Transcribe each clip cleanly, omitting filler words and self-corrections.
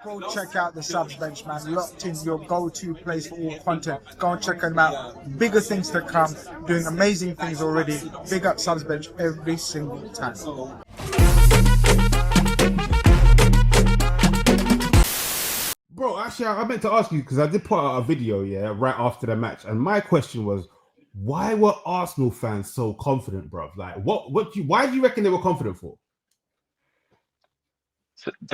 Go check out the Subz bench, man. Locked in, your go-to place for all content. Go and check them out. Bigger things to come. Doing amazing things already. Big up Subz bench every single time. Bro, actually, I meant to ask you because I did put out a video, right after the match, and my question was, why were Arsenal fans so confident, bro? Like, why do you reckon they were confident for?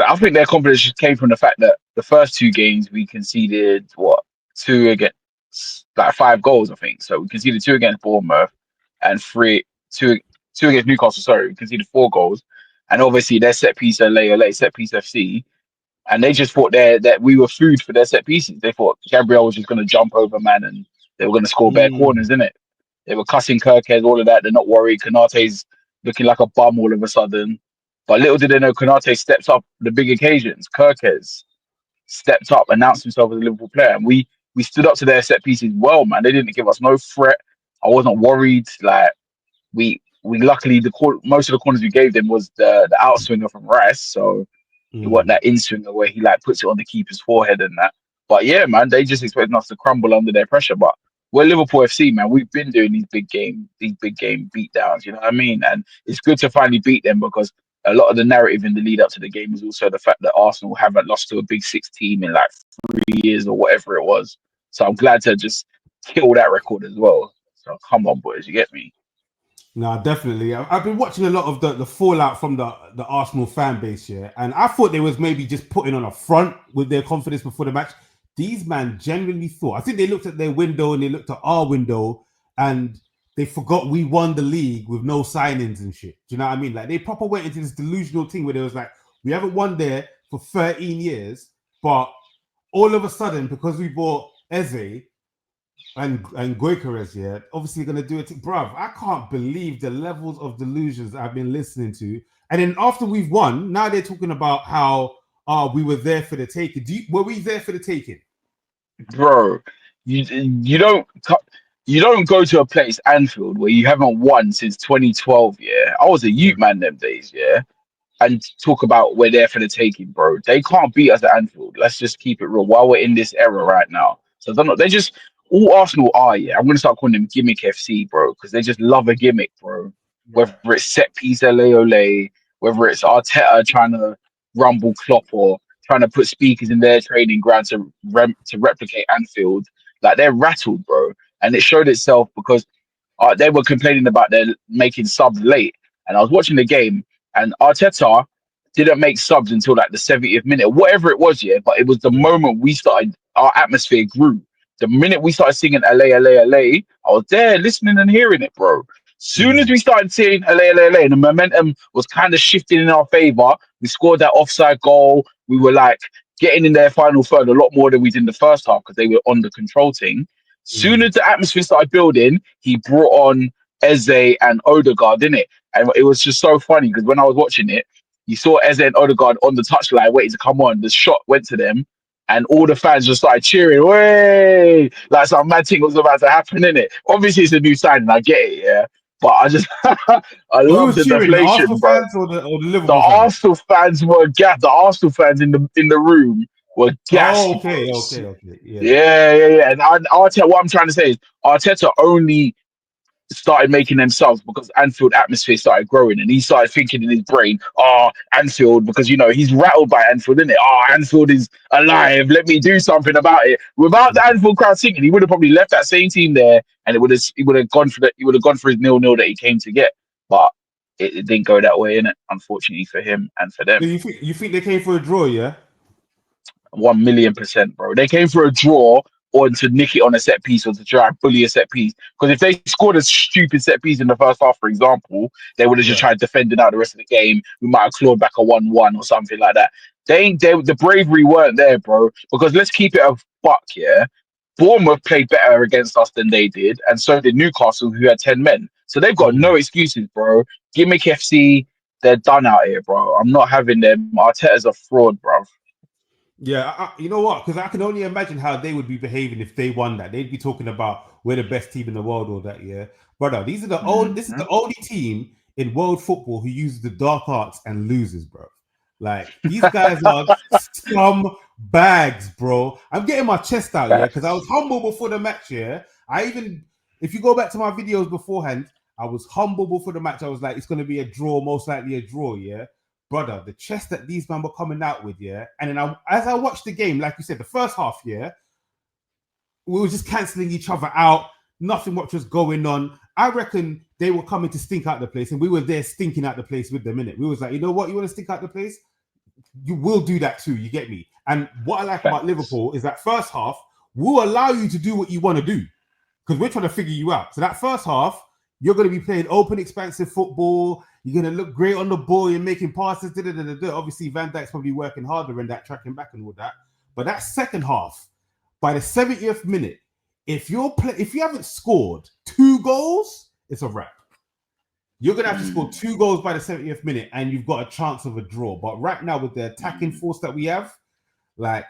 I think their confidence just came from the fact that the first two games we conceded two against, like 5 goals, I think. So we conceded two against Bournemouth and two against Newcastle. Sorry, we conceded 4 goals, and obviously their set piece LA set piece FC, and they just thought that we were food for their set pieces. They thought Gabriel was just going to jump over man and they were going to score bare corners, innit? They were cussing Kirkhead, all of that. They're not worried. Kanate's looking like a bum all of a sudden. But little did they know, Konate steps up the big occasions. Kirkes stepped up, announced himself as a Liverpool player, and we stood up to their set pieces well, man. They didn't give us no threat. I wasn't worried. Like we luckily most of the corners we gave them was the outswinger from Rice, so it wasn't that in swinger where he like puts it on the keeper's forehead and that. But yeah, man, they just expecting us to crumble under their pressure. But we're Liverpool FC, man. We've been doing these big game beatdowns. You know what I mean? And it's good to finally beat them because a lot of the narrative in the lead up to the game is also the fact that Arsenal haven't lost to a Big Six team in like 3 years or whatever it was. So I'm glad to just kill that record as well. So come on, boys, you get me? No, definitely. I've been watching a lot of the fallout from the Arsenal fan base here, and I thought they was maybe just putting on a front with their confidence before the match. These man genuinely thought. I think they looked at their window and they looked at our window, and they forgot we won the league with no signings and shit. Do you know what I mean? Like they proper went into this delusional thing where they was like, we haven't won there for 13 years, but all of a sudden, because we bought Eze and Goikarez, obviously going to do it. Bruv, I can't believe the levels of delusions I've been listening to. And then after we've won, now they're talking about how we were there for the taking. Were we there for the taking? Bro, you don't go to a place, Anfield, where you haven't won since 2012. Yeah, I was a youth man them days. Yeah, and talk about we're there for the taking, bro. They can't beat us at Anfield. Let's just keep it real. While we're in this era right now, so they're not. They just all Arsenal are. Yeah, I'm gonna start calling them gimmick FC, bro, because they just love a gimmick, bro. Whether it's set piece Ole, whether it's Arteta trying to rumble Klopp or trying to put speakers in their training ground to replicate Anfield, like they're rattled, bro. And it showed itself because they were complaining about their making subs late, and I was watching the game, and Arteta didn't make subs until like the 70th minute, whatever it was, yeah. But it was the moment we started, our atmosphere grew. The minute we started singing LA, I was there listening and hearing it, bro. Soon as we started saying LA, and the momentum was kind of shifting in our favor, we scored that offside goal. We were like getting in their final third a lot more than we did in the first half because they were on the control thing. Soon as the atmosphere started building, he brought on Eze and Odegaard, didn't it? And it was just so funny because when I was watching it, you saw Eze and Odegaard on the touchline waiting to come on. The shot went to them, and all the fans just started cheering, way like some mad thing was about to happen, innit? Obviously, it's a new signing, I get it, yeah. But I just, I love the cheering, deflation, the Arsenal bro. Fans or the Liverpool the fans? Arsenal fans were gassed. The Arsenal fans in the room were gassed. Oh, okay. Yeah. And Arteta, what I'm trying to say is Arteta only started making themselves because Anfield atmosphere started growing, and he started thinking in his brain, Anfield, because he's rattled by Anfield, isn't it? Anfield is alive. Let me do something about it. Without the Anfield crowd singing, he would have probably left that same team there, and he would have gone for that. He would have gone for his 0-0 that he came to get, but it didn't go that way, innit? Unfortunately for him and for them. So you think they came for a draw, yeah? 1,000,000%, bro. They came for a draw or to nick it on a set piece or to try and bully a set piece. Because if they scored a stupid set piece in the first half, for example, they would have just tried defending out the rest of the game. We might have clawed back a 1-1 or something like that. The bravery weren't there, bro. Because let's keep it a buck, yeah. Bournemouth played better against us than they did, and so did Newcastle, who had 10 men. So they've got no excuses, bro. Gimmick FC, they're done out here, bro. I'm not having them. Arteta's a fraud, bro. Yeah, you know what? Because I can only imagine how they would be behaving if they won that. They'd be talking about we're the best team in the world or that, yeah. Brother, these are this is the only team in world football who uses the dark arts and loses, bro. Like these guys are scum bags, bro. I'm getting my chest out here because I was humble before the match. Yeah, if you go back to my videos beforehand, I was humble before the match. I was like, it's going to be a draw, most likely a draw. Yeah, brother, the chest that these men were coming out with. Yeah, and then as I watched the game, like you said, the first half, yeah, we were just cancelling each other out. Nothing much was going on. I reckon they were coming to stink out the place, and we were there stinking out the place with them, innit? We was like, you know what? You want to stink out the place? You will do that too. You get me? And what I like about Liverpool is that first half, we'll allow you to do what you want to do because we're trying to figure you out. So that first half, you're going to be playing open, expansive football. You're going to look great on the ball. You're making passes. Obviously, Van Dijk's probably working harder in that, tracking back and all that. But that second half, by the 70th minute, if you haven't scored 2 goals, it's a wrap. You're gonna have to score 2 goals by the 70th minute, and you've got a chance of a draw. But right now, with the attacking force that we have, like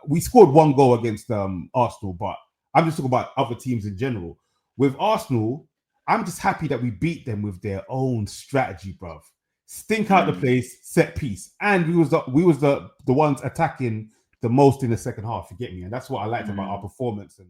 we scored 1 goal against Arsenal, but I'm just talking about other teams in general. With Arsenal, I'm just happy that we beat them with their own strategy, bruv. Stink out the place, set piece, and we was the ones attacking the most in the second half. You get me, and that's what I liked about our performance. And